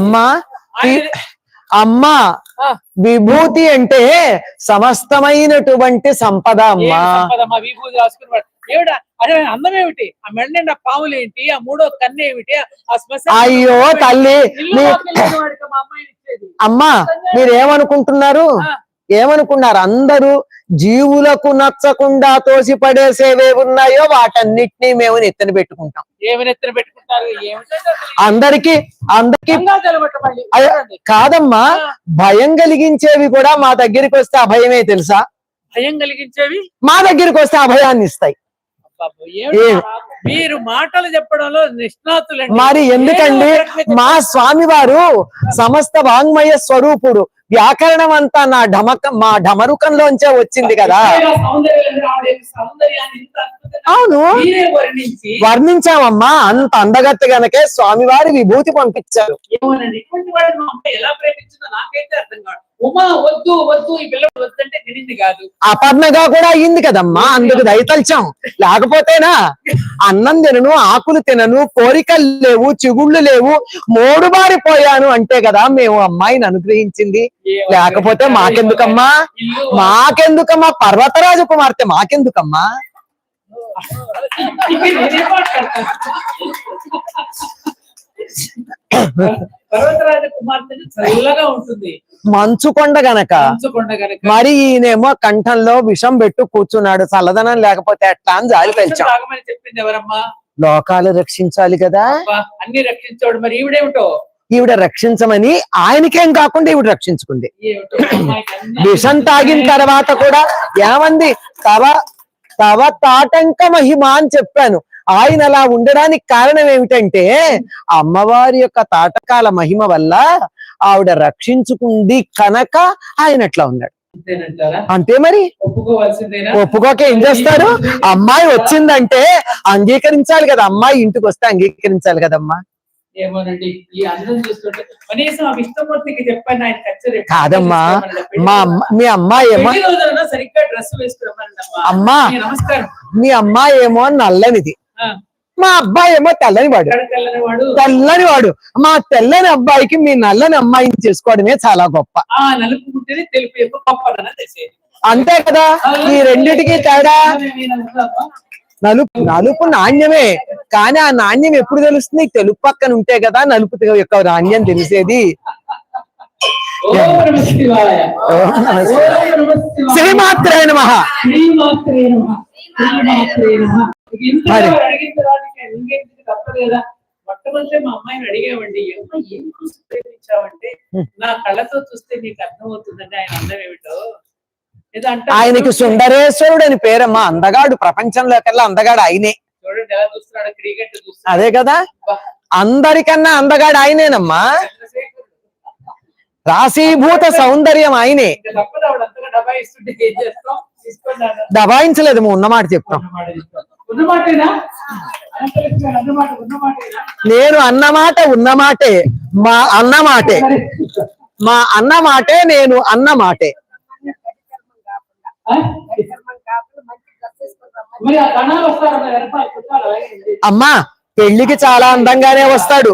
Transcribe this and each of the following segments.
అమ్మా అమ్మా విభూతి అంటే సమస్తమైనటువంటి సంపద అమ్మా. విభూతి రాసుకుని ఏమిటా అదే అందం ఏమిటి? ఆ మెండ పాములు ఏంటి? ఆ మూడో కన్ను ఏమిటి? ఆ శ్మశానం అయ్యో తల్లి అమ్మా మీరేమనుకుంటున్నారు? ఏమనుకున్నారు? అందరూ జీవులకు నచ్చకుండా తోసి పడేసేవే ఉన్నాయో వాటన్నిటినీ మేము నెత్తిన పెట్టుకుంటాం. అందరికి కాదమ్మా, భయం కలిగించేవి కూడా మా దగ్గరికి వస్తే అభయమే తెలుసా? భయం కలిగించేవి మా దగ్గరికి వస్తే అభయాన్ని ఇస్తాయి. మీరు మాటలు చెప్పడంలో నిష్ణాతులండి. మరి ఎందుకండి? మా స్వామి వారు సమస్త వాంగ్మయ స్వరూపుడు. వ్యాకరణం అంతా మా ఢమరుకంలోంచే వచ్చింది కదా. అవును వర్ణించామమ్మా. అంత అందగత్తె గనకే స్వామివారి విభూతి పంపించారు. అపర్ణగా కూడా అయ్యింది కదమ్మా, అందుకు దయతల్చాం. లేకపోతేనా అన్నం తినను, ఆకులు తినను, కోరికలు లేవు, చిగుళ్ళు లేవు, మోడుబారిపోయాను అంటే కదా మేము అమ్మాయిని అనుగ్రహించింది. లేకపోతే మాకెందుకమ్మా? పర్వతరాజు కుమార్తె మాకెందుకమ్మా? పర్వతరాజ కుమార్తె చల్లగా ఉంటుంది, మంచుకొండ గనక. మరి ఈయనేమో కంఠంలో విషం పెట్టు కూర్చున్నాడు. చల్లదనం లేకపోతే ఎట్లా అని జాలి పెంచాం. చెప్పింది ఎవరమ్మా? లోకాలు రక్షించాలి కదా. అన్ని రక్షించాడు. మరి ఈవిడేమిటో? ఈవిడ రక్షించమని ఆయనకేం కాకుండా ఈవిడ రక్షించుకుంది. విషం తాగిన తర్వాత కూడా ఏమంది? తవ తాటంక మహిమ అని చెప్పాను. ఆయన అలా ఉండడానికి కారణం ఏమిటంటే అమ్మవారి యొక్క తాటకాల మహిమ వల్ల ఆవిడ రక్షించుకుంది కనుక ఆయన అట్లా ఉన్నాడు. అంతే మరి. ఒప్పుకోక ఏం చేస్తారు? అమ్మాయి వచ్చిందంటే అంగీకరించాలి కదా. అమ్మాయి ఇంటికి వస్తే అంగీకరించాలి కదమ్మా. కాదమ్మా, మీ అమ్మాయి ఏమో అమ్మా, మీ అమ్మాయి ఏమో నల్లనిది, మా అబ్బాయి ఏమో తెల్లనివాడు. మా తెల్లని అబ్బాయికి మీ నల్లని అమ్మాయిని చేసుకోవడమే చాలా గొప్ప. అంతే కదా. ఈ రెండిటికి తేడా. నలుపు నాణ్యమే, కానీ ఆ నాణ్యం ఎప్పుడు తెలుస్తుంది? తెలుపు పక్కన ఉంటే కదా నలుపు యొక్క నాణ్యం తెలిసేది. శ్రీమాత్రే నమః. మొట్టమొదటి మా అమ్మాయిని అడిగామండి, ఏం చూసి ప్రేమించావంటే నా కళ్ళతో చూస్తే నీకు అర్థమవుతుందండి ఆయన అందం ఏమిటో. ఆయనకి సుందరేశ్వరుడు అని పేరమ్మా. అందగాడు, ప్రపంచంలోకెల్లా అందగాడు ఆయనే. చూడండి ఎలా చూస్తున్నాడు, క్రికెట్ చూస్తున్నాడు. అదే కదా, అందరికన్నా అందగాడు ఆయనేనమ్మా. రాశీభూత సౌందర్యం ఆయనే. దబాయించలేదు, ఉన్నమాట చెప్తాం. నేను అన్నమాట ఉన్నమాటే, మా అన్నమాటే, మా అన్నమాటే, నేను అన్నమాటే. అమ్మా పెళ్లికి చాలా అందంగానే వస్తాడు.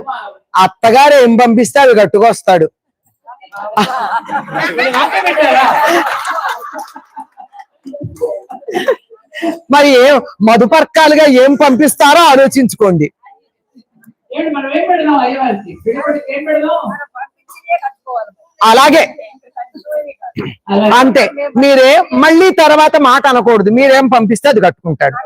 అత్తగారు ఏం పంపిస్తే అవి గట్టుగా వస్తాడు. మరి మధుపర్కాలుగా ఏం పంపిస్తారో ఆలోచించుకోండి. అలాగే అంతే. మీరే మళ్ళీ తర్వాత మాట అనకూడదు. మీరేం పంపిస్తే అది కట్టుకుంటాడు.